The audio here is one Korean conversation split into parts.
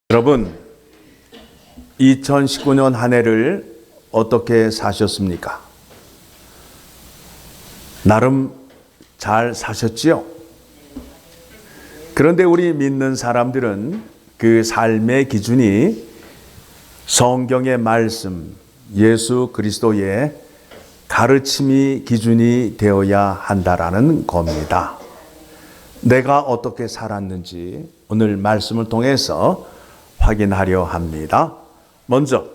여러분, 2019년 한 해를 어떻게 사셨습니까? 나름 잘 사셨지요? 그런데 우리 믿는 사람들은 그 삶의 기준이 성경의 말씀, 예수 그리스도의 가르침이 기준이 되어야 한다라는 겁니다. 내가 어떻게 살았는지 오늘 말씀을 통해서 확인하려 합니다. 먼저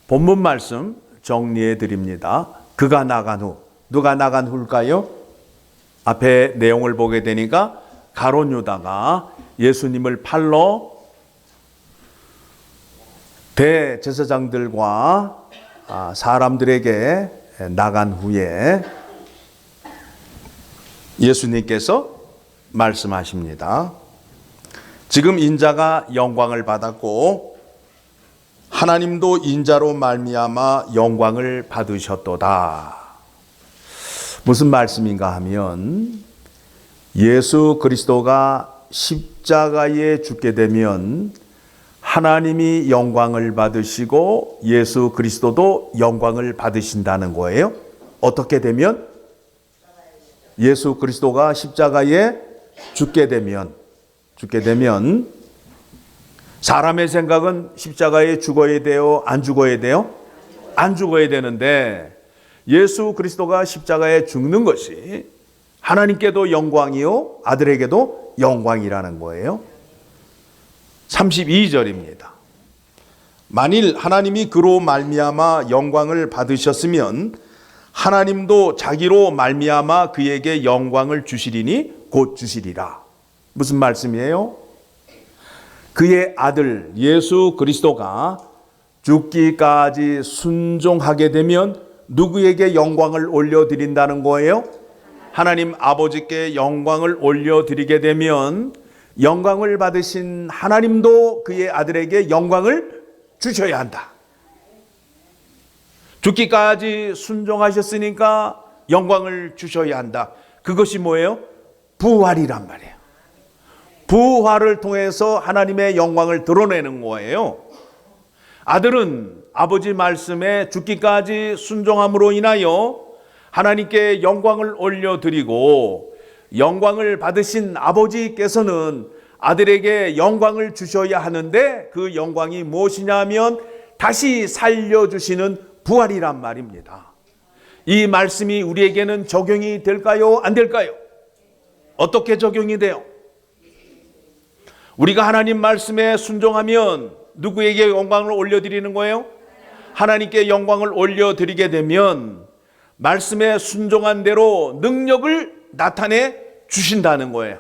본문 말씀 정리해 드립니다. 그가 나간 후, 누가 나간 후일까요? 앞에 내용을 보게 되니까 가룟 유다가 예수님을 팔러 대제사장들과 사람들에게 나간 후에 예수님께서 말씀하십니다. 지금 인자가 영광을 받았고 하나님도 인자로 말미암아 영광을 받으셨도다. 무슨 말씀인가 하면 예수 그리스도가 십자가에 죽게 되면 하나님이 영광을 받으시고 예수 그리스도도 영광을 받으신다는 거예요. 어떻게 되면? 예수 그리스도가 십자가에 죽게 되면 사람의 생각은 십자가에 죽어야 돼요? 안 죽어야 돼요? 안 죽어야 되는데 예수 그리스도가 십자가에 죽는 것이 하나님께도 영광이요 아들에게도 영광이라는 거예요. 32절입니다. 만일 하나님이 그로 말미암아 영광을 받으셨으면 하나님도 자기로 말미암아 그에게 영광을 주시리니 곧 주시리라. 무슨 말씀이에요? 그의 아들 예수 그리스도가 죽기까지 순종하게 되면 누구에게 영광을 올려드린다는 거예요? 하나님 아버지께 영광을 올려드리게 되면 영광을 받으신 하나님도 그의 아들에게 영광을 주셔야 한다. 죽기까지 순종하셨으니까 영광을 주셔야 한다. 그것이 뭐예요? 부활이란 말이에요. 부활을 통해서 하나님의 영광을 드러내는 거예요. 아들은 아버지 말씀에 죽기까지 순종함으로 인하여 하나님께 영광을 올려드리고 영광을 받으신 아버지께서는 아들에게 영광을 주셔야 하는데 그 영광이 무엇이냐 하면 다시 살려주시는 부활이란 말입니다. 이 말씀이 우리에게는 적용이 될까요? 안 될까요? 어떻게 적용이 돼요? 우리가 하나님 말씀에 순종하면 누구에게 영광을 올려드리는 거예요? 하나님께 영광을 올려드리게 되면 말씀에 순종한 대로 능력을 나타내 주신다는 거예요.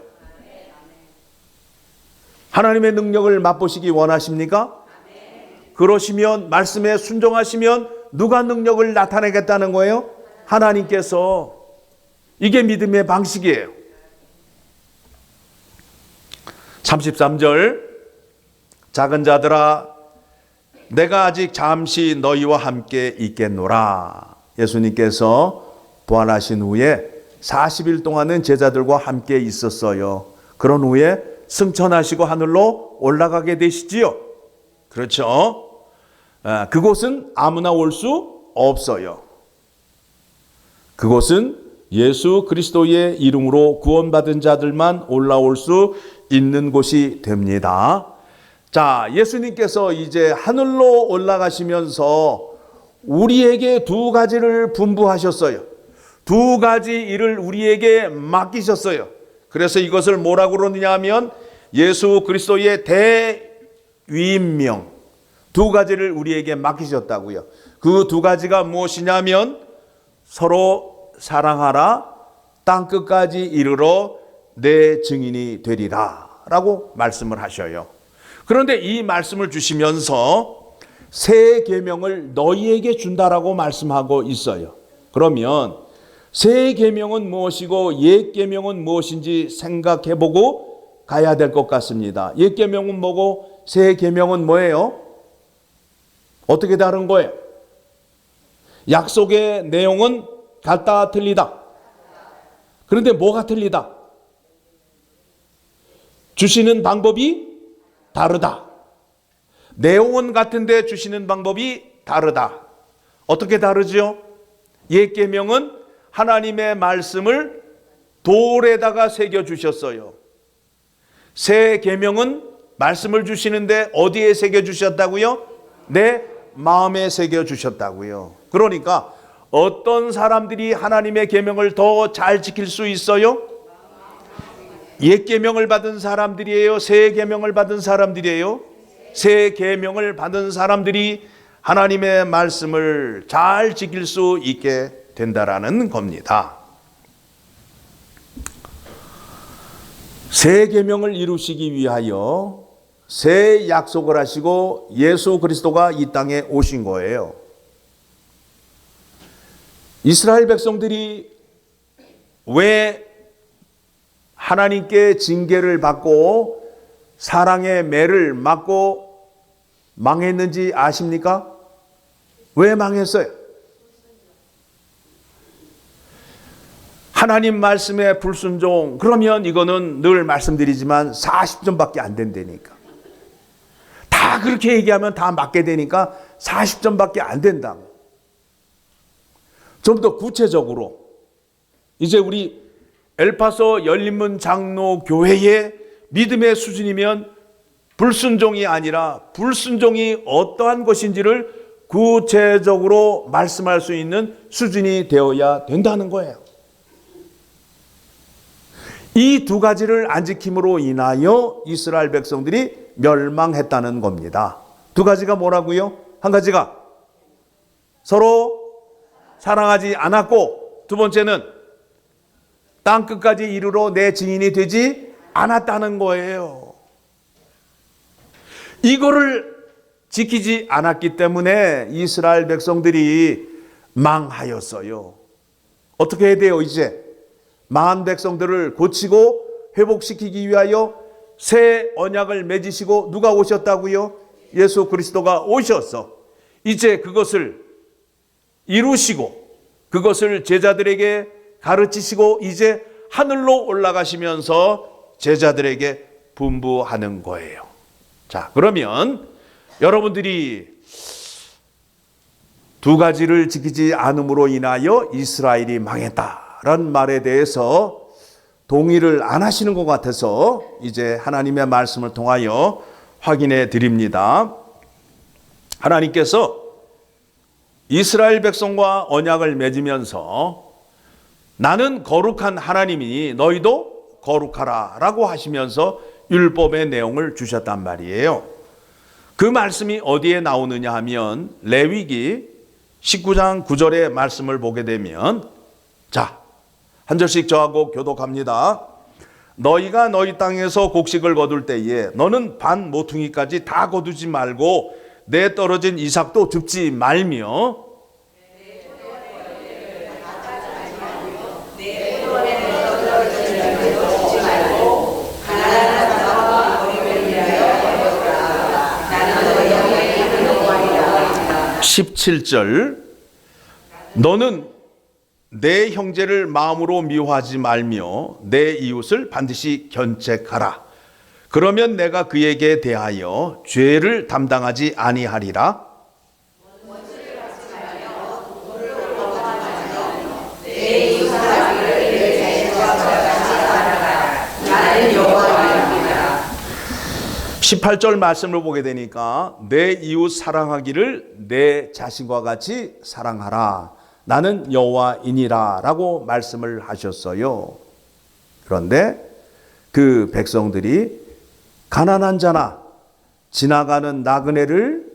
하나님의 능력을 맛보시기 원하십니까? 그러시면 말씀에 순종하시면 누가 능력을 나타내겠다는 거예요? 하나님께서. 이게 믿음의 방식이에요. 33절 작은 자들아 내가 아직 잠시 너희와 함께 있겠노라. 예수님께서 부활하신 후에 40일 동안은 제자들과 함께 있었어요. 그런 후에 승천하시고 하늘로 올라가게 되시지요. 그렇죠? 그곳은 아무나 올 수 없어요. 그곳은 예수 그리스도의 이름으로 구원받은 자들만 올라올 수 있는 곳이 됩니다. 자, 예수님께서 이제 하늘로 올라가시면서 우리에게 두 가지를 분부하셨어요. 두 가지 일을 우리에게 맡기셨어요. 그래서 이것을 뭐라고 그러느냐 하면 예수 그리스도의 대위임명 두 가지를 우리에게 맡기셨다고요. 그 두 가지가 무엇이냐면 서로 사랑하라, 땅끝까지 이르러 내 증인이 되리라 라고 말씀을 하셔요. 그런데 이 말씀을 주시면서 새 계명을 너희에게 준다라고 말씀하고 있어요. 그러면 새 계명은 무엇이고 옛 계명은 무엇인지 생각해보고 가야 될 것 같습니다. 옛 계명은 뭐고 새 계명은 뭐예요? 어떻게 다른 거예요? 약속의 내용은 같다 틀리다. 그런데 뭐가 틀리다? 주시는 방법이 다르다. 내용은 같은데 주시는 방법이 다르다. 어떻게 다르죠? 옛 계명은 하나님의 말씀을 돌에다가 새겨 주셨어요. 새 계명은 말씀을 주시는데 어디에 새겨 주셨다고요? 내 마음에 새겨 주셨다고요. 그러니까 어떤 사람들이 하나님의 계명을 더 잘 지킬 수 있어요? 옛 계명을 받은 사람들이에요? 새 계명을 받은 사람들이에요? 새 계명을 받은 사람들이 하나님의 말씀을 잘 지킬 수 있게 된다라는 겁니다. 새 계명을 이루시기 위하여 새 약속을 하시고 예수 그리스도가 이 땅에 오신 거예요. 이스라엘 백성들이 왜 하나님께 징계를 받고 사랑의 매를 맞고 망했는지 아십니까? 왜 망했어요? 하나님 말씀에 불순종, 그러면 이거는 늘 말씀드리지만 40점밖에 안 된다니까. 다 그렇게 얘기하면 다 맞게 되니까 40점밖에 안 된다. 좀 더 구체적으로 이제 우리 엘파소 열린문 장로교회의 믿음의 수준이면 불순종이 아니라 불순종이 어떠한 것인지를 구체적으로 말씀할 수 있는 수준이 되어야 된다는 거예요. 이 두 가지를 안 지킴으로 인하여 이스라엘 백성들이 멸망했다는 겁니다. 두 가지가 뭐라고요? 한 가지가 서로 사랑하지 않았고, 두 번째는 땅 끝까지 이르러 내 증인이 되지 않았다는 거예요. 이거를 지키지 않았기 때문에 이스라엘 백성들이 망하였어요. 어떻게 해야 돼요? 이제 망한 백성들을 고치고 회복시키기 위하여 새 언약을 맺으시고 누가 오셨다고요? 예수 그리스도가 오셔서 이제 그것을 이루시고 그것을 제자들에게 가르치시고 이제 하늘로 올라가시면서 제자들에게 분부하는 거예요. 자, 그러면 여러분들이 두 가지를 지키지 않음으로 인하여 이스라엘이 망했다라는 말에 대해서 동의를 안 하시는 것 같아서 이제 하나님의 말씀을 통하여 확인해 드립니다. 하나님께서 이스라엘 백성과 언약을 맺으면서 나는 거룩한 하나님이니 너희도 거룩하라 라고 하시면서 율법의 내용을 주셨단 말이에요. 그 말씀이 어디에 나오느냐 하면 레위기 19장 9절의 말씀을 보게 되면, 자, 한 절씩 저하고 교독합니다. 너희가 너희 땅에서 곡식을 거둘 때에 너는 반 모퉁이까지 다 거두지 말고 내 떨어진 이삭도 줍지 말며 (17절) 너는 내 형제를 마음으로 미워하지 말며 내 이웃을 반드시 견책하라. 그러면 내가 그에게 대하여 죄를 담당하지 아니하리라. 내 이웃을 내 자신과 같이 사랑하라. 나는 여호와입니다. 18절 말씀을 보게 되니까 내 이웃 사랑하기를 내 자신과 같이 사랑하라. 나는 여호와이니라 라고 말씀을 하셨어요. 그런데 그 백성들이 가난한 자나 지나가는 나그네를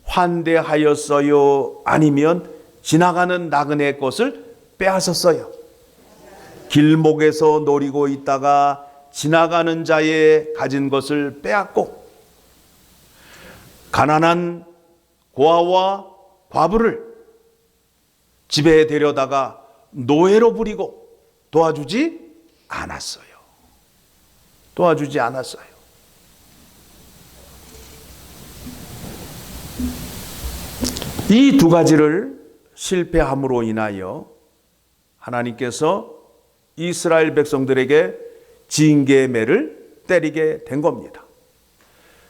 환대하였어요? 아니면 지나가는 나그네 것을 빼앗았어요? 길목에서 노리고 있다가 지나가는 자의 가진 것을 빼앗고 가난한 고아와 과부를 집에 데려다가 노예로 부리고 도와주지 않았어요. 도와주지 않았어요. 이 두 가지를 실패함으로 인하여 하나님께서 이스라엘 백성들에게 징계의 매를 때리게 된 겁니다.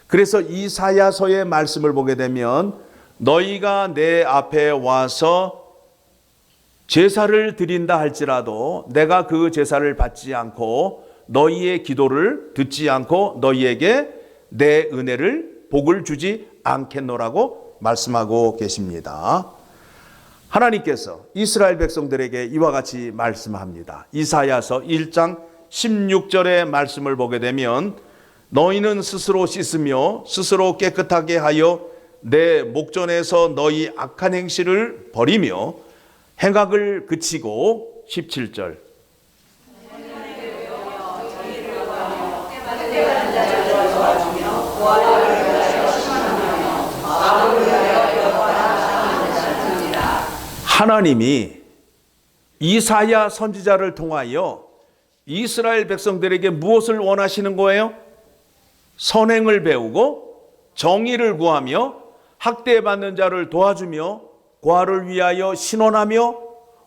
그래서 이사야서의 말씀을 보게 되면 너희가 내 앞에 와서 제사를 드린다 할지라도 내가 그 제사를 받지 않고 너희의 기도를 듣지 않고 너희에게 내 은혜를 복을 주지 않겠노라고 말씀하고 계십니다. 하나님께서 이스라엘 백성들에게 이와 같이 말씀합니다. 이사야서 1장 16절의 말씀을 보게 되면 너희는 스스로 씻으며 스스로 깨끗하게 하여 내 목전에서 너희 악한 행실을 버리며 행악을 그치고 17절 하나님이 이사야 선지자를 통하여 이스라엘 백성들에게 무엇을 원하시는 거예요? 선행을 배우고 정의를 구하며 학대받는 자를 도와주며 고아를 위하여 신원하며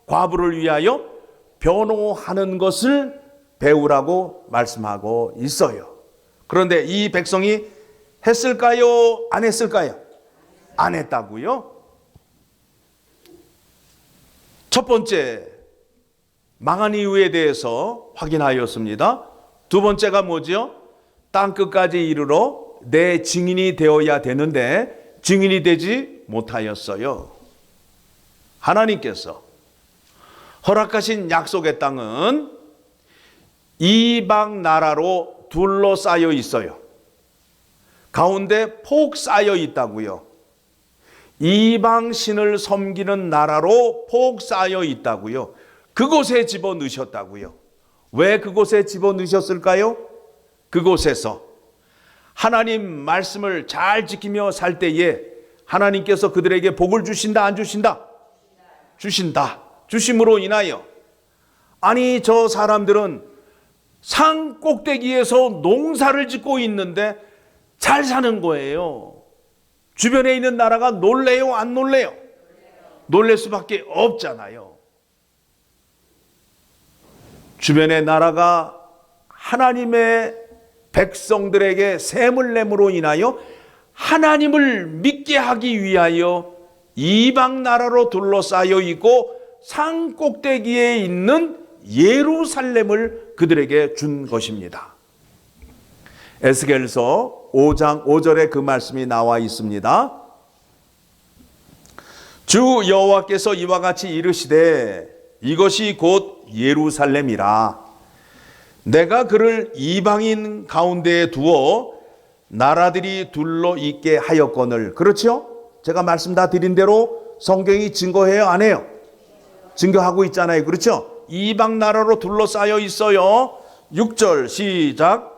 과부를 위하여 변호하는 것을 배우라고 말씀하고 있어요. 그런데 이 백성이 했을까요? 안 했을까요? 안 했다고요? 첫 번째, 망한 이유에 대해서 확인하였습니다. 두 번째가 뭐죠? 땅끝까지 이르러 내 증인이 되어야 되는데 증인이 되지 못하였어요. 하나님께서 허락하신 약속의 땅은 이방 나라로 둘러싸여 있어요. 가운데 폭 쌓여 있다고요. 이방 신을 섬기는 나라로 폭 쌓여 있다고요. 그곳에 집어넣으셨다고요. 왜 그곳에 집어넣으셨을까요? 그곳에서 하나님 말씀을 잘 지키며 살 때에 하나님께서 그들에게 복을 주신다, 안 주신다? 주신다. 주심으로 인하여 아니 저 사람들은 산 꼭대기에서 농사를 짓고 있는데 잘 사는 거예요. 주변에 있는 나라가 놀래요, 안 놀래요? 놀랄 수밖에 없잖아요. 주변의 나라가 하나님의 백성들에게 셈을 내므로 인하여 하나님을 믿게 하기 위하여 이방 나라로 둘러싸여 있고 산 꼭대기에 있는 예루살렘을 그들에게 준 것입니다. 에스겔서 5장 5절에 그 말씀이 나와 있습니다. 주 여호와께서 이와 같이 이르시되 이것이 곧 예루살렘이라. 내가 그를 이방인 가운데에 두어 나라들이 둘러 있게 하였거늘. 그렇죠? 제가 말씀 다 드린 대로 성경이 증거해요, 안 해요? 증거하고 있잖아요. 그렇죠? 이방 나라로 둘러싸여 있어요. 6절 시작.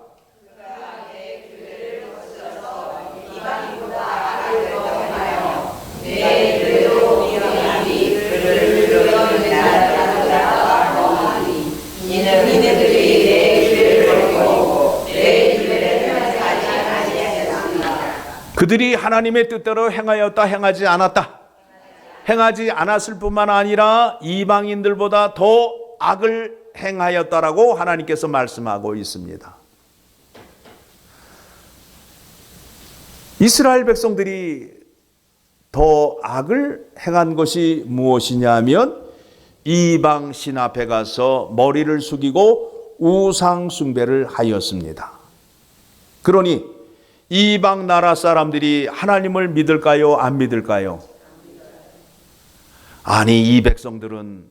그들이 하나님의 뜻대로 행하였다, 행하지 않았다. 행하지 않았을 뿐만 아니라 이방인들보다 더 악을 행하였다라고 하나님께서 말씀하고 있습니다. 이스라엘 백성들이 더 악을 행한 것이 무엇이냐면 이방 신 앞에 가서 머리를 숙이고 우상 숭배를 하였습니다. 그러니 이방 나라 사람들이 하나님을 믿을까요? 안 믿을까요? 아니, 이 백성들은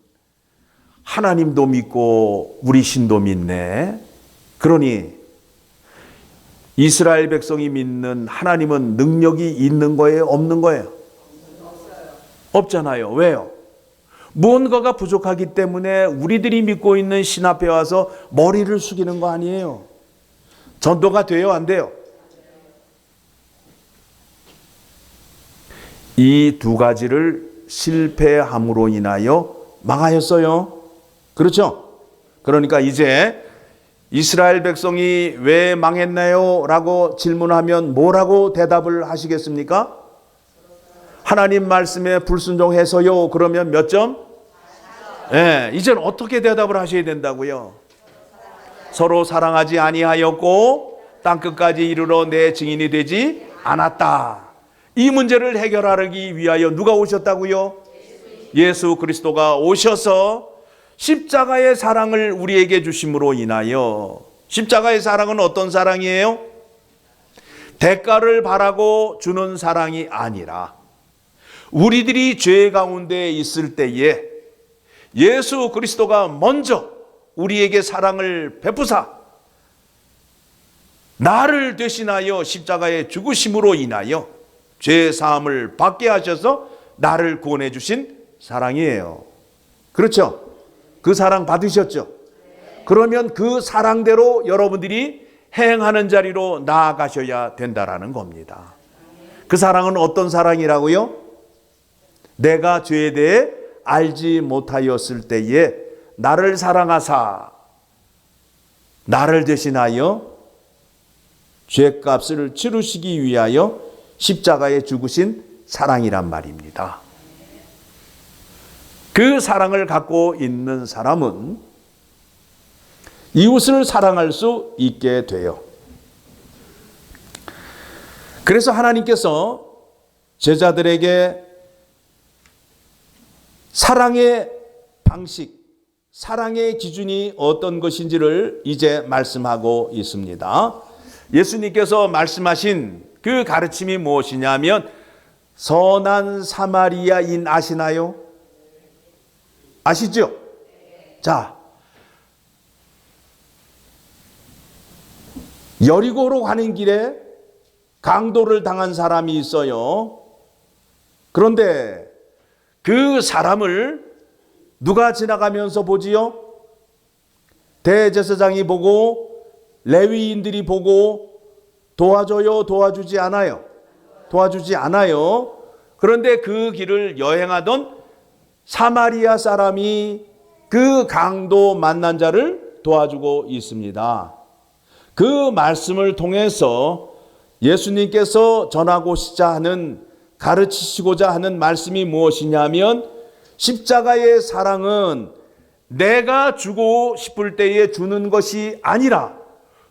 하나님도 믿고 우리 신도 믿네. 그러니 이스라엘 백성이 믿는 하나님은 능력이 있는 거예요? 없는 거예요? 없잖아요. 왜요? 무언가가 부족하기 때문에 우리들이 믿고 있는 신 앞에 와서 머리를 숙이는 거 아니에요. 전도가 돼요? 안 돼요? 이 두 가지를 실패함으로 인하여 망하였어요. 그렇죠? 그러니까 이제 이스라엘 백성이 왜 망했나요? 라고 질문하면 뭐라고 대답을 하시겠습니까? 하나님 말씀에 불순종해서요. 그러면 몇 점? 네, 이제는 어떻게 대답을 하셔야 된다고요? 서로 사랑하지 아니하였고 땅끝까지 이르러 내 증인이 되지 않았다. 이 문제를 해결하기 위하여 누가 오셨다고요? 예수 그리스도가 오셔서 십자가의 사랑을 우리에게 주심으로 인하여, 십자가의 사랑은 어떤 사랑이에요? 대가를 바라고 주는 사랑이 아니라 우리들이 죄 가운데 있을 때에 예수 그리스도가 먼저 우리에게 사랑을 베푸사 나를 대신하여 십자가에 죽으심으로 인하여 죄 사함을 받게 하셔서 나를 구원해 주신 사랑이에요. 그렇죠? 그 사랑 받으셨죠? 그러면 그 사랑대로 여러분들이 행하는 자리로 나아가셔야 된다라는 겁니다. 그 사랑은 어떤 사랑이라고요? 내가 죄에 대해 알지 못하였을 때에 나를 사랑하사 나를 대신하여 죄값을 치르시기 위하여 십자가에 죽으신 사랑이란 말입니다. 그 사랑을 갖고 있는 사람은 이웃을 사랑할 수 있게 돼요. 그래서 하나님께서 제자들에게 사랑의 방식, 사랑의 기준이 어떤 것인지를 이제 말씀하고 있습니다. 예수님께서 말씀하신 그 가르침이 무엇이냐면 선한 사마리아인 아시나요? 아시죠? 자, 여리고로 가는 길에 강도를 당한 사람이 있어요. 그런데 그 사람을 누가 지나가면서 보지요? 대제사장이 보고 레위인들이 보고 도와줘요? 도와주지 않아요? 도와주지 않아요. 그런데 그 길을 여행하던 사마리아 사람이 그 강도 만난 자를 도와주고 있습니다. 그 말씀을 통해서 예수님께서 전하고자 하는, 가르치시고자 하는 말씀이 무엇이냐면 십자가의 사랑은 내가 주고 싶을 때에 주는 것이 아니라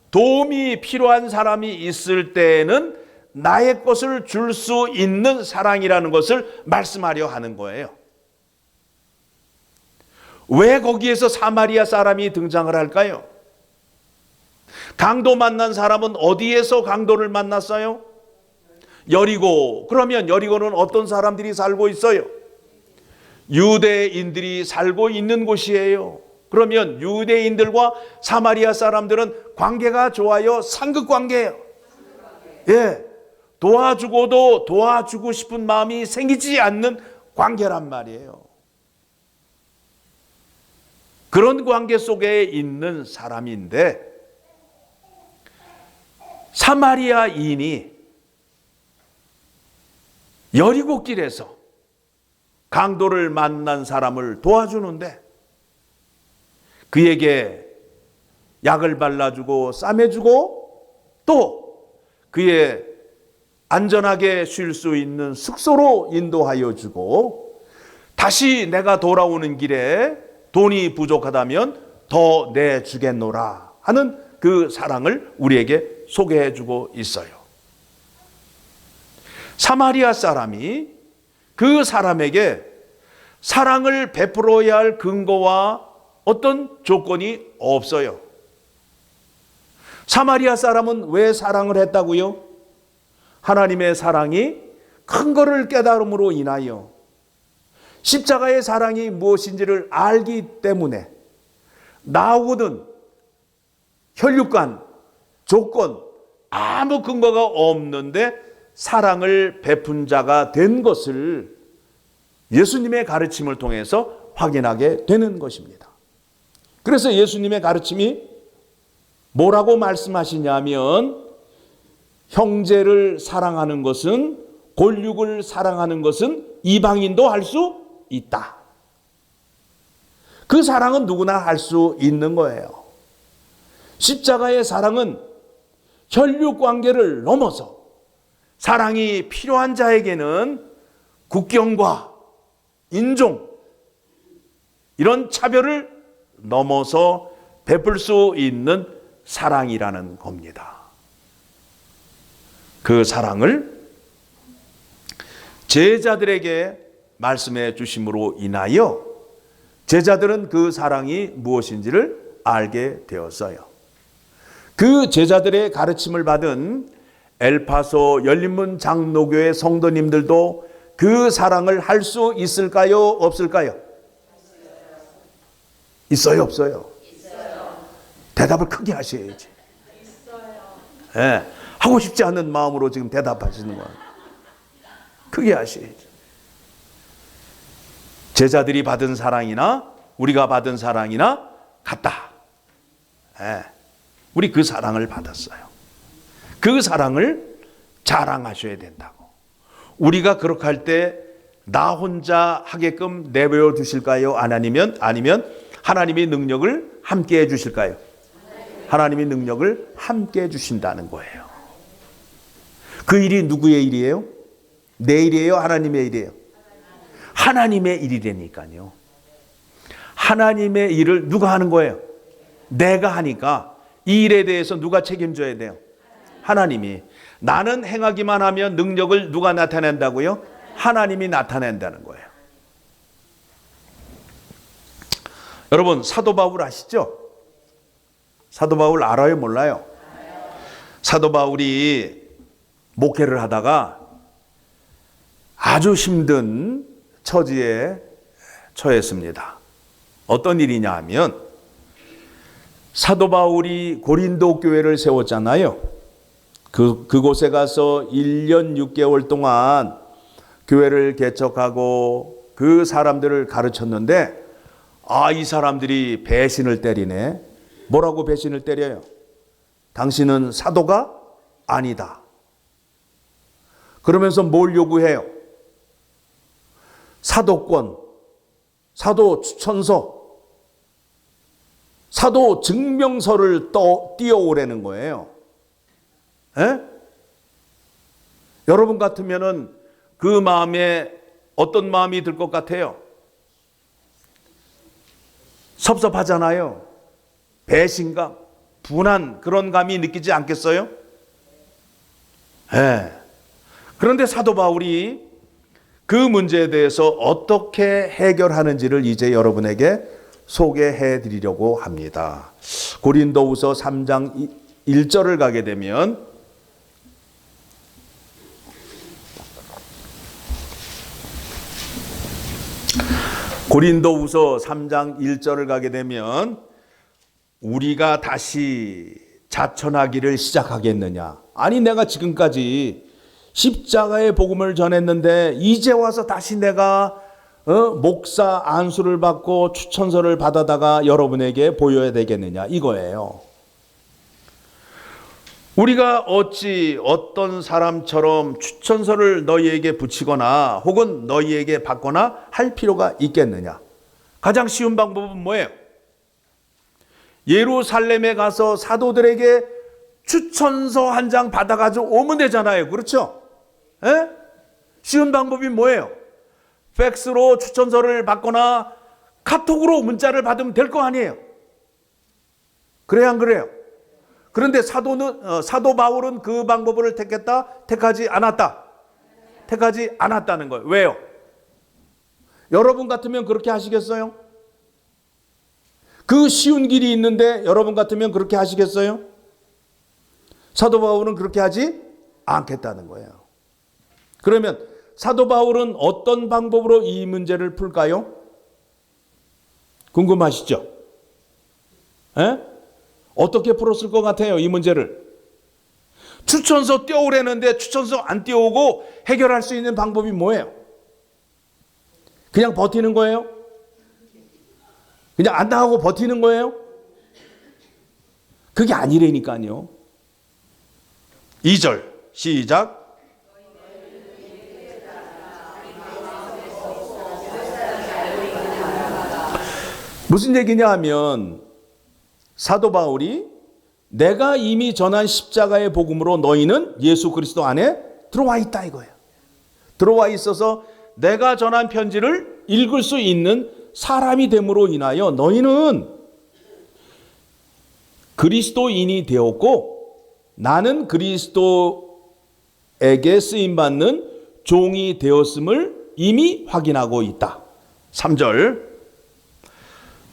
도움이 필요한 사람이 있을 때에는 나의 것을 줄 수 있는 사랑이라는 것을 말씀하려 하는 거예요. 왜 거기에서 사마리아 사람이 등장을 할까요? 강도 만난 사람은 어디에서 강도를 만났어요? 여리고. 그러면 여리고는 어떤 사람들이 살고 있어요? 유대인들이 살고 있는 곳이에요. 그러면 유대인들과 사마리아 사람들은 관계가 좋아요? 상극 관계예요. 예, 도와주고도 도와주고 싶은 마음이 생기지 않는 관계란 말이에요. 그런 관계 속에 있는 사람인데 사마리아인이 여리고길에서 강도를 만난 사람을 도와주는데 그에게 약을 발라주고 싸매주고 또 그의 안전하게 쉴 수 있는 숙소로 인도하여 주고 다시 내가 돌아오는 길에 돈이 부족하다면 더 내주겠노라 하는 그 사랑을 우리에게 소개해 주고 있어요. 사마리아 사람이 그 사람에게 사랑을 베풀어야 할 근거와 어떤 조건이 없어요. 사마리아 사람은 왜 사랑을 했다고요? 하나님의 사랑이 큰 것을 깨달음으로 인하여 십자가의 사랑이 무엇인지를 알기 때문에 나오거든 혈육관, 조건, 아무 근거가 없는데 사랑을 베푼 자가 된 것을 예수님의 가르침을 통해서 확인하게 되는 것입니다. 그래서 예수님의 가르침이 뭐라고 말씀하시냐면 형제를 사랑하는 것은, 골육을 사랑하는 것은 이방인도 할 수 있다. 그 사랑은 누구나 할 수 있는 거예요. 십자가의 사랑은 혈육 관계를 넘어서 사랑이 필요한 자에게는 국경과 인종 이런 차별을 넘어서 베풀 수 있는 사랑이라는 겁니다. 그 사랑을 제자들에게 말씀해 주심으로 인하여 제자들은 그 사랑이 무엇인지를 알게 되었어요. 그 제자들의 가르침을 받은 엘파소 열린문 장로교회 성도님들도 그 사랑을 할 수 있을까요? 없을까요? 있어요, 없어요? 있어요. 대답을 크게 하셔야지. 있어요. 네, 하고 싶지 않은 마음으로 지금 대답하시는 거예요. 크게 하셔야지. 제자들이 받은 사랑이나 우리가 받은 사랑이나 같다. 네, 우리 그 사랑을 받았어요. 그 사랑을 자랑하셔야 된다고. 우리가 그렇게 할 때 나 혼자 하게끔 내버려 두실까요? 아니면 하나님의 능력을 함께 해 주실까요? 하나님의 능력을 함께 해 주신다는 거예요. 그 일이 누구의 일이에요? 내 일이에요? 하나님의 일이에요? 하나님의 일이라니까요. 하나님의 일을 누가 하는 거예요? 내가 하니까 이 일에 대해서 누가 책임져야 돼요? 하나님이. 나는 행하기만 하면 능력을 누가 나타낸다고요? 하나님이 나타낸다는 거예요. 여러분, 사도 바울 아시죠? 사도 바울 알아요, 몰라요? 사도 바울이 목회를 하다가 아주 힘든 처지에 처했습니다. 어떤 일이냐 하면 사도 바울이 고린도 교회를 세웠잖아요. 그곳에 가서 1년 6개월 동안 교회를 개척하고 그 사람들을 가르쳤는데 이 사람들이 배신을 때리네. 뭐라고 배신을 때려요? 당신은 사도가 아니다. 그러면서 뭘 요구해요? 사도권, 사도 추천서, 사도 증명서를 띄워오라는 거예요. 에? 여러분 같으면은 그 마음에 어떤 마음이 들 것 같아요? 섭섭하잖아요. 배신감, 분한 그런 감이 느끼지 않겠어요? 네. 그런데 사도 바울이 그 문제에 대해서 어떻게 해결하는지를 이제 여러분에게 소개해 드리려고 합니다. 고린도후서 3장 1절을 가게 되면 고린도후서 3장 1절을 가게 되면 우리가 다시 자천하기를 시작하겠느냐? 아니 내가 지금까지 십자가의 복음을 전했는데 이제 와서 다시 내가 목사 안수를 받고 추천서를 받아다가 여러분에게 보여야 되겠느냐? 이거예요. 우리가 어찌 어떤 사람처럼 추천서를 너희에게 붙이거나 혹은 너희에게 받거나 할 필요가 있겠느냐? 가장 쉬운 방법은 뭐예요? 예루살렘에 가서 사도들에게 추천서 한 장 받아가지고 오면 되잖아요. 그렇죠? 에? 쉬운 방법이 뭐예요? 팩스로 추천서를 받거나 카톡으로 문자를 받으면 될 거 아니에요? 그래요, 안 그래요? 그런데 사도 바울은 그 방법을 택하지 않았다. 택하지 않았다는 거예요. 왜요? 여러분 같으면 그렇게 하시겠어요? 그 쉬운 길이 있는데 여러분 같으면 그렇게 하시겠어요? 사도 바울은 그렇게 하지 않겠다는 거예요. 그러면 사도 바울은 어떤 방법으로 이 문제를 풀까요? 궁금하시죠? 에? 어떻게 풀었을 것 같아요, 이 문제를? 추천서 띄워오라는데 추천서 안 띄워오고 해결할 수 있는 방법이 뭐예요? 그냥 버티는 거예요? 그냥 안 나가고 버티는 거예요? 그게 아니라니까요. 2절 시작. 무슨 얘기냐 하면 사도 바울이 내가 이미 전한 십자가의 복음으로 너희는 예수 그리스도 안에 들어와 있다 이거예요. 들어와 있어서 내가 전한 편지를 읽을 수 있는 사람이 됨으로 인하여 너희는 그리스도인이 되었고 나는 그리스도의 쓰임받는 종이 되었음을 이미 확인하고 있다. 3절,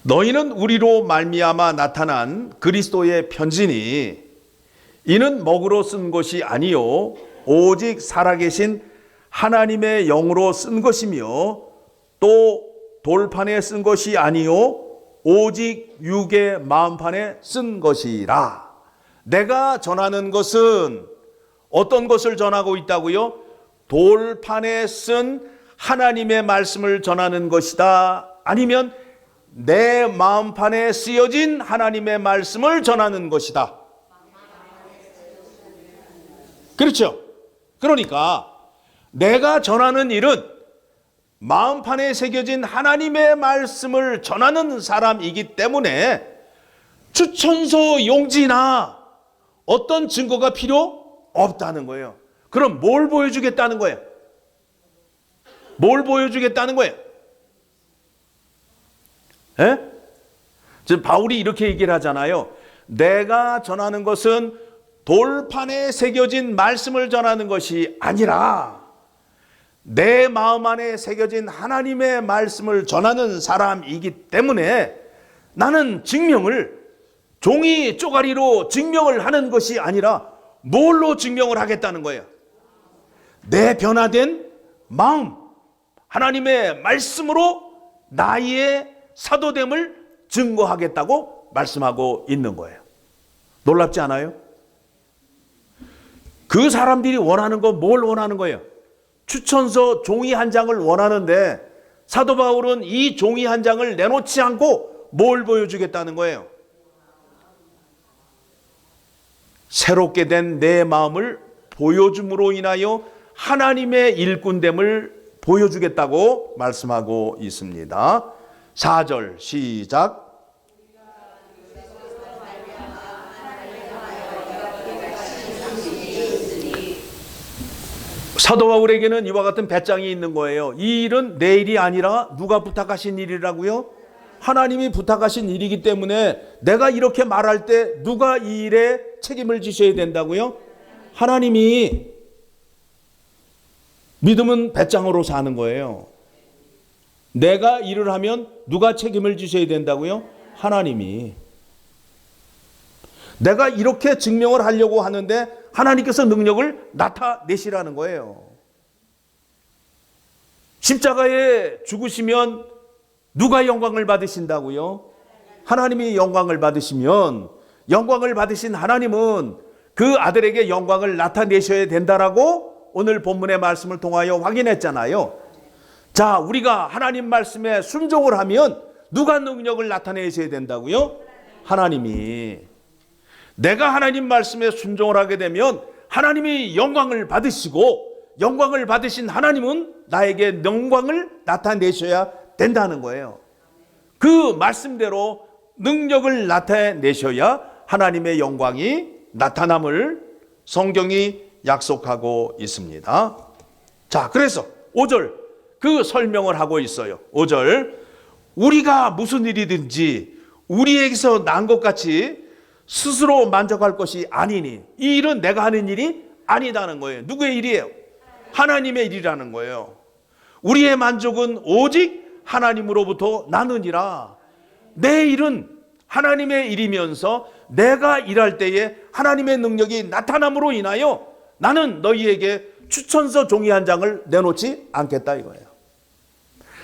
너희는 우리로 말미암아 나타난 그리스도의 편지니 이는 먹으로 쓴 것이 아니요 오직 살아계신 하나님의 영으로 쓴 것이며 또 돌판에 쓴 것이 아니요 오직 육의 마음판에 쓴 것이라. 내가 전하는 것은 어떤 것을 전하고 있다고요? 돌판에 쓴 하나님의 말씀을 전하는 것이다. 아니면 내 마음판에 쓰여진 하나님의 말씀을 전하는 것이다. 그렇죠? 그러니까 내가 전하는 일은 마음판에 새겨진 하나님의 말씀을 전하는 사람이기 때문에 추천서 용지나 어떤 증거가 필요 없다는 거예요. 그럼 뭘 보여주겠다는 거예요? 뭘 보여주겠다는 거예요? 예? 지금 바울이 이렇게 얘기를 하잖아요. 내가 전하는 것은 돌판에 새겨진 말씀을 전하는 것이 아니라 내 마음 안에 새겨진 하나님의 말씀을 전하는 사람이기 때문에 나는 증명을 종이 쪼가리로 증명을 하는 것이 아니라 뭘로 증명을 하겠다는 거예요? 내 변화된 마음, 하나님의 말씀으로 나의 사도됨을 증거하겠다고 말씀하고 있는 거예요. 놀랍지 않아요? 그 사람들이 원하는 건 뭘 원하는 거예요? 추천서 종이 한 장을 원하는데 사도 바울은 이 종이 한 장을 내놓지 않고 뭘 보여주겠다는 거예요? 새롭게 된 내 마음을 보여줌으로 인하여 하나님의 일꾼됨을 보여주겠다고 말씀하고 있습니다. 4절 시작. 사도 바울에게는 이와 같은 배짱이 있는 거예요. 이 일은 내 일이 아니라 누가 부탁하신 일이라고요? 하나님이 부탁하신 일이기 때문에 내가 이렇게 말할 때 누가 이 일에 책임을 지셔야 된다고요? 하나님이. 믿음은 배짱으로 사는 거예요. 내가 일을 하면 누가 책임을 지셔야 된다고요? 하나님이. 내가 이렇게 증명을 하려고 하는데 하나님께서 능력을 나타내시라는 거예요. 십자가에 죽으시면 누가 영광을 받으신다고요? 하나님이 영광을 받으시면 영광을 받으신 하나님은 그 아들에게 영광을 나타내셔야 된다라고 오늘 본문의 말씀을 통하여 확인했잖아요. 자, 우리가 하나님 말씀에 순종을 하면 누가 능력을 나타내셔야 된다고요? 하나님이. 내가 하나님 말씀에 순종을 하게 되면 하나님이 영광을 받으시고 영광을 받으신 하나님은 나에게 영광을 나타내셔야 된다는 거예요. 그 말씀대로 능력을 나타내셔야 하나님의 영광이 나타남을 성경이 약속하고 있습니다. 자, 그래서 5절 그 설명을 하고 있어요. 5절, 우리가 무슨 일이든지 우리에게서 난 것 같이 스스로 만족할 것이 아니니, 이 일은 내가 하는 일이 아니다는 거예요. 누구의 일이에요? 하나님의 일이라는 거예요. 우리의 만족은 오직 하나님으로부터 나느니라. 내 일은 하나님의 일이면서 내가 일할 때에 하나님의 능력이 나타남으로 인하여 나는 너희에게 추천서 종이 한 장을 내놓지 않겠다 이거예요.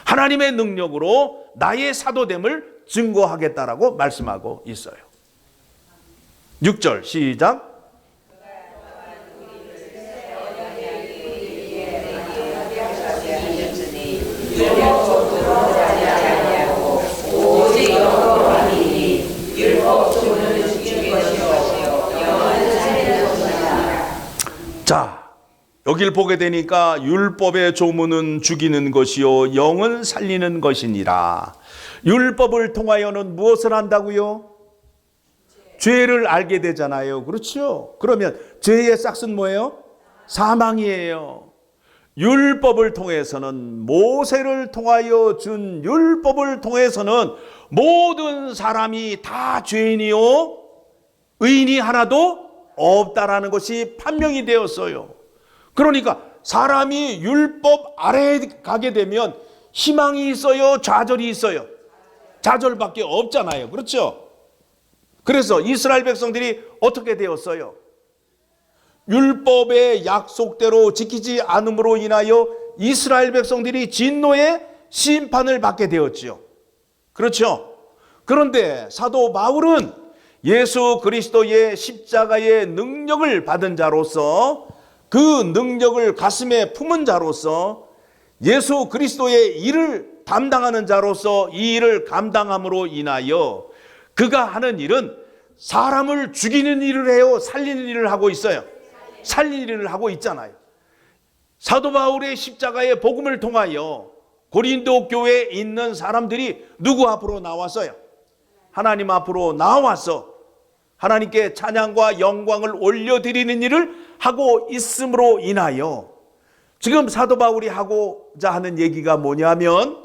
하나님의 능력으로 나의 사도됨을 증거하겠다라고 말씀하고 있어요. 6절 시작. 자, 여길 보게 되니까 율법의 조문은 죽이는 것이요 영은 살리는 것이니라. 율법을 통하여는 무엇을 한다고요? 죄를 알게 되잖아요. 그렇죠? 그러면 죄의 싹은 뭐예요? 사망이에요. 율법을 통해서는, 모세를 통하여 준 율법을 통해서는 모든 사람이 다 죄인이요 의인이 하나도 없다라는 것이 판명이 되었어요. 그러니까 사람이 율법 아래에 가게 되면 희망이 있어요? 좌절이 있어요? 좌절밖에 없잖아요. 그렇죠? 그래서 이스라엘 백성들이 어떻게 되었어요? 율법의 약속대로 지키지 않음으로 인하여 이스라엘 백성들이 진노의 심판을 받게 되었지요. 그렇죠? 그런데 사도 바울은 예수 그리스도의 십자가의 능력을 받은 자로서, 그 능력을 가슴에 품은 자로서, 예수 그리스도의 일을 담당하는 자로서 이 일을 감당함으로 인하여 그가 하는 일은 사람을 죽이는 일을 해요? 살리는 일을 하고 있어요? 살리는 일을 하고 있잖아요. 사도 바울의 십자가의 복음을 통하여 고린도 교회에 있는 사람들이 누구 앞으로 나왔어요? 하나님 앞으로 나와서 하나님께 찬양과 영광을 올려드리는 일을 하고 있음으로 인하여 지금 사도 바울이 하고자 하는 얘기가 뭐냐면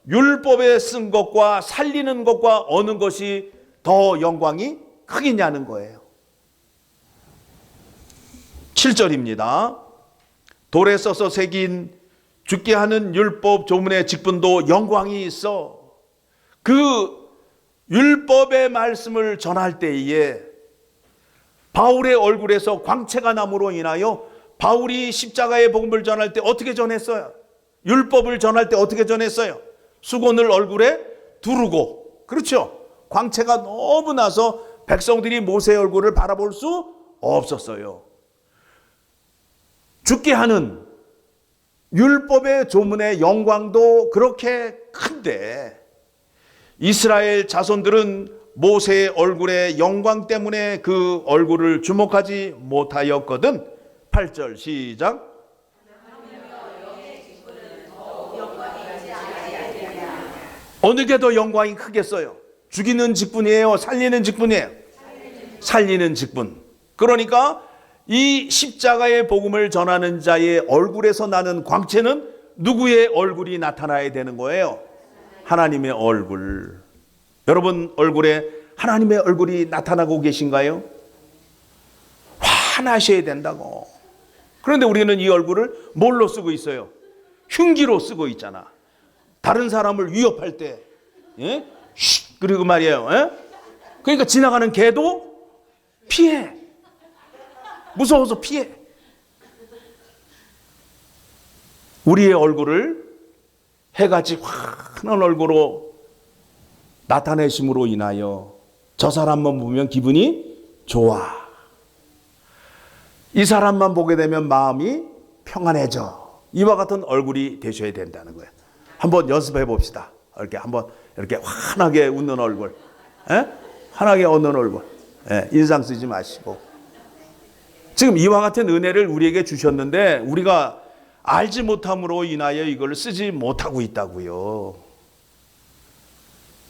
율법에 쓴 것과 살리는 것과 어느 것이 더 영광이 크겠냐는 거예요. 7절입니다. 돌에 써서 새긴 죽게 하는 율법 조문의 직분도 영광이 있어. 그 율법의 말씀을 전할 때에 바울의 얼굴에서 광채가 남으로 인하여 바울이 십자가의 복음을 전할 때 어떻게 전했어요? 율법을 전할 때 어떻게 전했어요? 수건을 얼굴에 두르고, 그렇죠? 광채가 너무 나서 백성들이 모세의 얼굴을 바라볼 수 없었어요. 죽게 하는 율법의 조문의 영광도 그렇게 큰데 이스라엘 자손들은 모세의 얼굴의 영광 때문에 그 얼굴을 주목하지 못하였거든. 8절 시작. 어느 게 더 영광이 크겠어요? 죽이는 직분이에요? 살리는 직분이에요? 살리는 직분. 그러니까 이 십자가의 복음을 전하는 자의 얼굴에서 나는 광채는 누구의 얼굴이 나타나야 되는 거예요? 하나님의 얼굴. 여러분 얼굴에 하나님의 얼굴이 나타나고 계신가요? 화나셔야 된다고. 그런데 우리는 이 얼굴을 뭘로 쓰고 있어요? 흉기로 쓰고 있잖아. 다른 사람을 위협할 때, 예? 쉿! 그리고 말이에요. 예? 그러니까 지나가는 개도 피해. 무서워서 피해. 우리의 얼굴을 해같이 환한 얼굴로 나타내심으로 인하여 저 사람만 보면 기분이 좋아. 이 사람만 보게 되면 마음이 평안해져. 이와 같은 얼굴이 되셔야 된다는 거예요. 한번 연습해 봅시다. 이렇게 한번 이렇게 환하게 웃는 얼굴, 예? 환하게 웃는 얼굴, 예, 인상 쓰지 마시고. 지금 이와 같은 은혜를 우리에게 주셨는데 우리가 알지 못함으로 인하여 이걸 쓰지 못하고 있다고요.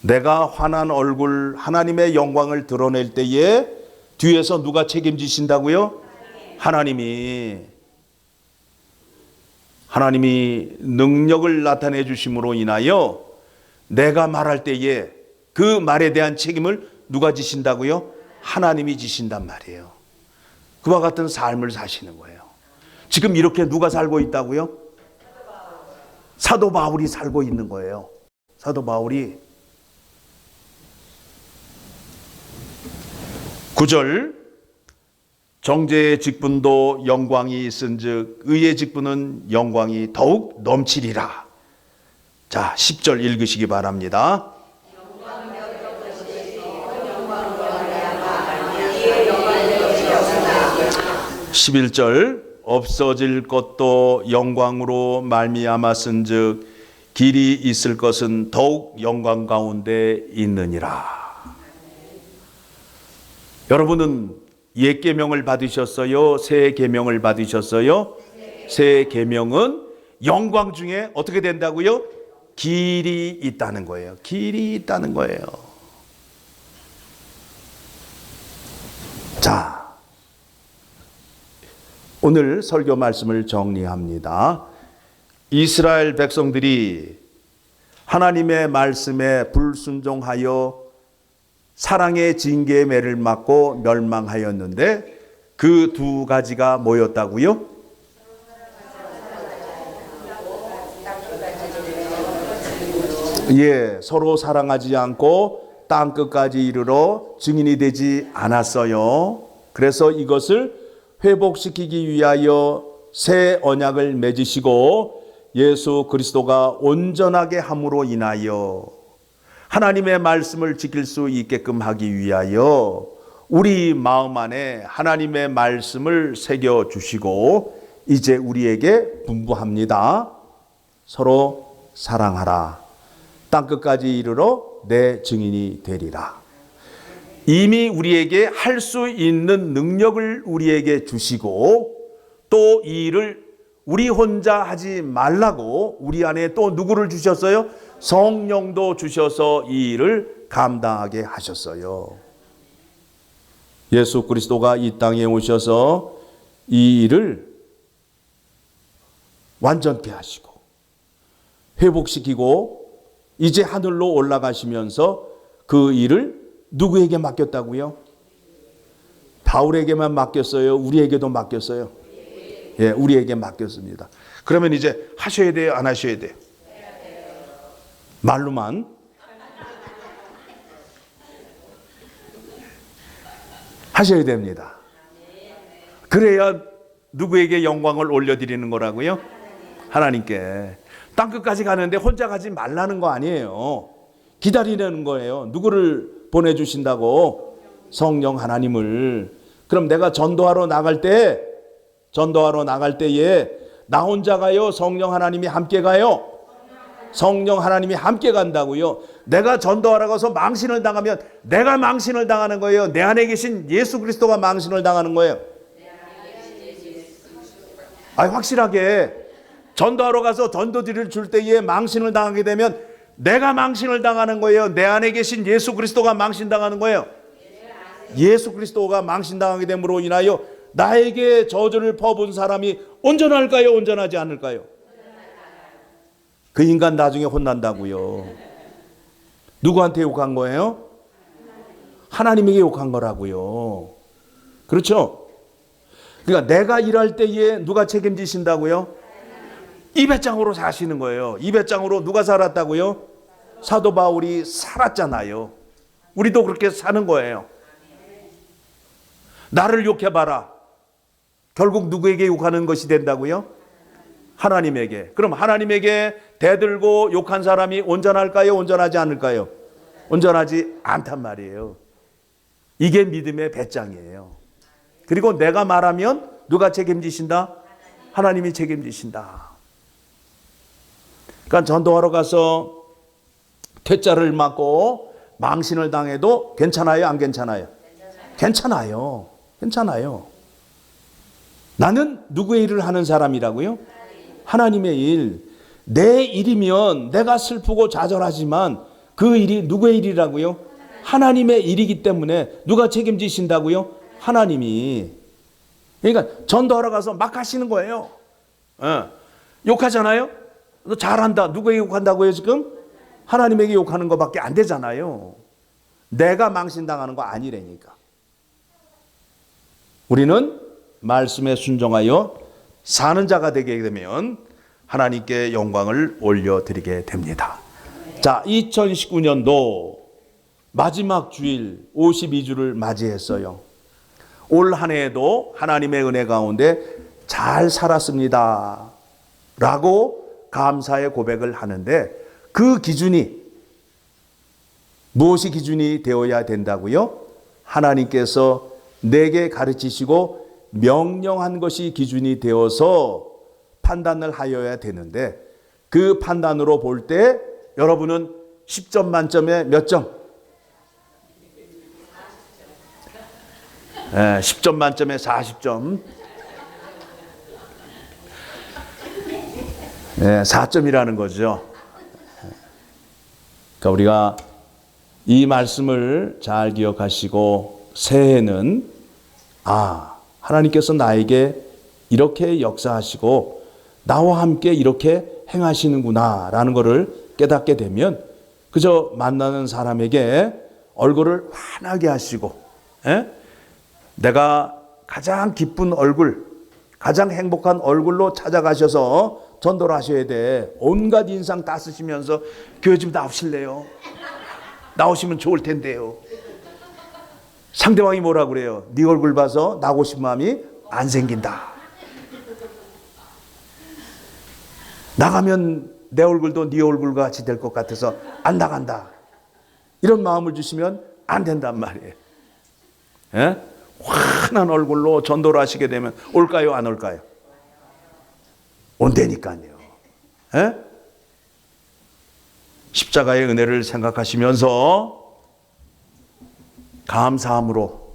내가 환한 얼굴, 하나님의 영광을 드러낼 때에 뒤에서 누가 책임지신다고요? 하나님이 능력을 나타내 주심으로 인하여 내가 말할 때에 그 말에 대한 책임을 누가 지신다고요? 하나님이 지신단 말이에요. 그와 같은 삶을 사시는 거예요. 지금 이렇게 누가 살고 있다고요? 사도 바울이 살고 있는 거예요. 사도 바울이. 9절 정죄의 직분도 영광이 있은즉 의의 직분은 영광이 더욱 넘치리라. 자, 10절 읽으시기 바랍니다. 11절 없어질 것도 영광으로 말미암았은즉 길이 있을 것은 더욱 영광 가운데 있느니라. 여러분은 옛 계명을 받으셨어요? 새 계명을 받으셨어요? 새 계명은 영광 중에 어떻게 된다고요? 길이 있다는 거예요. 길이 있다는 거예요. 자, 오늘 설교 말씀을 정리합니다. 이스라엘 백성들이 하나님의 말씀에 불순종하여 사랑의 징계의 매를 맞고 멸망하였는데 그 두 가지가 뭐였다고요? 서로 사랑하지 않고 땅 끝까지 이르러 증인이 되지 않았어요. 그래서 이것을 회복시키기 위하여 새 언약을 맺으시고 예수 그리스도가 온전하게 함으로 인하여 하나님의 말씀을 지킬 수 있게끔 하기 위하여 우리 마음 안에 하나님의 말씀을 새겨 주시고 이제 우리에게 분부합니다. 서로 사랑하라. 땅끝까지 이르러 내 증인이 되리라. 이미 우리에게 할 수 있는 능력을 우리에게 주시고 또 이 일을 우리 혼자 하지 말라고 우리 안에 또 누구를 주셨어요? 성령도 주셔서 이 일을 감당하게 하셨어요. 예수 그리스도가 이 땅에 오셔서 이 일을 완전케 하시고 회복시키고 이제 하늘로 올라가시면서 그 일을 누구에게 맡겼다고요? 바울에게만 맡겼어요? 우리에게도 맡겼어요? 우리에게 맡겼습니다. 그러면 이제 하셔야 돼요? 안 하셔야 돼요? 말로만? 하셔야 됩니다. 그래야 누구에게 영광을 올려드리는 거라고요? 하나님께. 땅끝까지 가는데 혼자 가지 말라는 거 아니에요. 기다리라는 거예요. 누구를 보내주신다고? 성령 하나님을. 그럼 내가 전도하러 나갈 때에 나 혼자 가요? 성령 하나님이 함께 가요? 성령 하나님이 함께 간다고요. 내가 전도하러 가서 망신을 당하면 내가 망신을 당하는 거예요? 내 안에 계신 예수 그리스도가 망신을 당하는 거예요? 확실하게 전도하러 가서 전도지를 줄 때에 망신을 당하게 되면 내가 망신을 당하는 거예요? 내 안에 계신 예수 그리스도가 망신당하는 거예요? 예수 그리스도가 망신당하게 됨으로 인하여 나에게 저주를 퍼부은 사람이 온전할까요? 온전하지 않을까요? 그 인간 나중에 혼난다고요. 누구한테 욕한 거예요? 하나님에게 욕한 거라고요. 그렇죠? 그러니까 내가 일할 때에 누가 책임지신다고요? 이 배짱으로 사시는 거예요. 이 배짱으로 누가 살았다고요? 사도 바울이 살았잖아요. 우리도 그렇게 사는 거예요. 나를 욕해봐라. 결국 누구에게 욕하는 것이 된다고요? 하나님에게. 그럼 하나님에게 대들고 욕한 사람이 온전할까요? 온전하지 않을까요? 온전하지 않단 말이에요. 이게 믿음의 배짱이에요. 그리고 내가 말하면 누가 책임지신다? 하나님이 책임지신다. 그러니까 전도하러 가서 퇴짜를 맞고 망신을 당해도 괜찮아요? 안 괜찮아요? 괜찮아요. 괜찮아요. 나는 누구의 일을 하는 사람이라고요? 하나님의 일. 내 일이면 내가 슬프고 좌절하지만 그 일이 누구의 일이라고요? 하나님의 일이기 때문에 누가 책임지신다고요? 하나님이. 그러니까 전도하러 가서 막 하시는 거예요. 욕하잖아요? 너 잘한다. 누구에게 욕한다고요 지금? 하나님에게 욕하는 것밖에 안 되잖아요. 내가 망신당하는 거 아니라니까. 우리는 말씀에 순종하여 사는 자가 되게 되면 하나님께 영광을 올려드리게 됩니다. 자, 2019년도 마지막 주일 52주를 맞이했어요. 올 한 해에도 하나님의 은혜 가운데 잘 살았습니다 라고 감사의 고백을 하는데 그 기준이 무엇이 기준이 되어야 된다고요? 하나님께서 내게 가르치시고 명령한 것이 기준이 되어서 판단을 하여야 되는데 그 판단으로 볼 때 여러분은 10점 만점에 몇 점? 10점 만점에 40점. 4점이라는 거죠. 그러니까 우리가 이 말씀을 잘 기억하시고 새해에는 하나님께서 나에게 이렇게 역사하시고 나와 함께 이렇게 행하시는구나 라는 것을 깨닫게 되면 그저 만나는 사람에게 얼굴을 환하게 하시고 내가 가장 기쁜 얼굴, 가장 행복한 얼굴로 찾아가셔서 전도를 하셔야 돼. 온갖 인상 다 쓰시면서 교회 좀 나오실래요? 나오시면 좋을 텐데요. 상대방이 뭐라 그래요? 네 얼굴 봐서 나오고 싶은 마음이 안 생긴다. 나가면 내 얼굴도 네 얼굴 같이 될 것 같아서 안 나간다. 이런 마음을 주시면 안 된단 말이에요. 예? 환한 얼굴로 전도를 하시게 되면 올까요? 안 올까요? 온다니까요. 예? 십자가의 은혜를 생각하시면서 감사함으로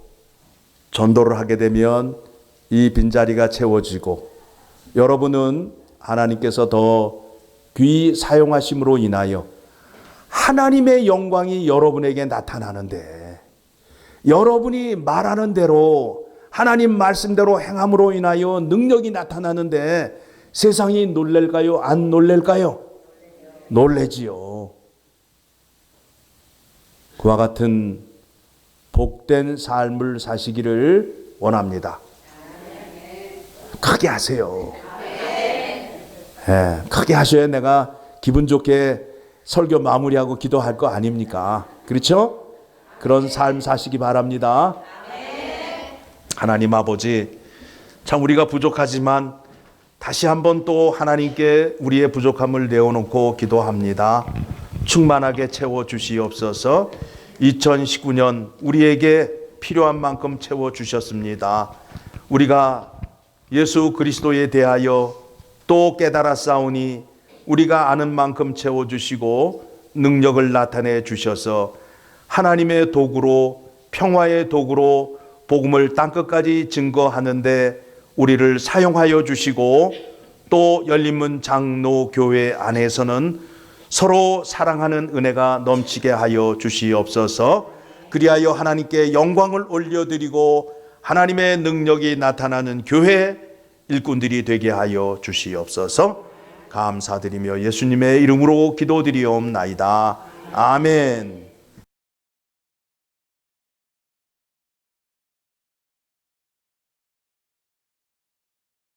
전도를 하게 되면 이 빈자리가 채워지고 여러분은 하나님께서 더 귀히 사용하심으로 인하여 하나님의 영광이 여러분에게 나타나는데 여러분이 말하는 대로 하나님 말씀대로 행함으로 인하여 능력이 나타나는데 세상이 놀랄까요? 안 놀랄까요? 놀래지요. 그와 같은 복된 삶을 사시기를 원합니다. 크게 하세요. 예, 크게 하셔야 내가 기분 좋게 설교 마무리하고 기도할 거 아닙니까? 그렇죠? 그런 삶 사시기 바랍니다. 하나님 아버지, 참 우리가 부족하지만 다시 한번 또 하나님께 우리의 부족함을 내어놓고 기도합니다. 충만하게 채워주시옵소서. 2019년 우리에게 필요한 만큼 채워주셨습니다. 우리가 예수 그리스도에 대하여 또 깨달아 싸우니 우리가 아는 만큼 채워주시고 능력을 나타내 주셔서 하나님의 도구로, 평화의 도구로 복음을 땅끝까지 증거하는데 우리를 사용하여 주시고 또 열린문 장로교회 안에서는 서로 사랑하는 은혜가 넘치게 하여 주시옵소서. 그리하여 하나님께 영광을 올려드리고 하나님의 능력이 나타나는 교회 일꾼들이 되게 하여 주시옵소서. 감사드리며 예수님의 이름으로 기도드리옵나이다. 아멘.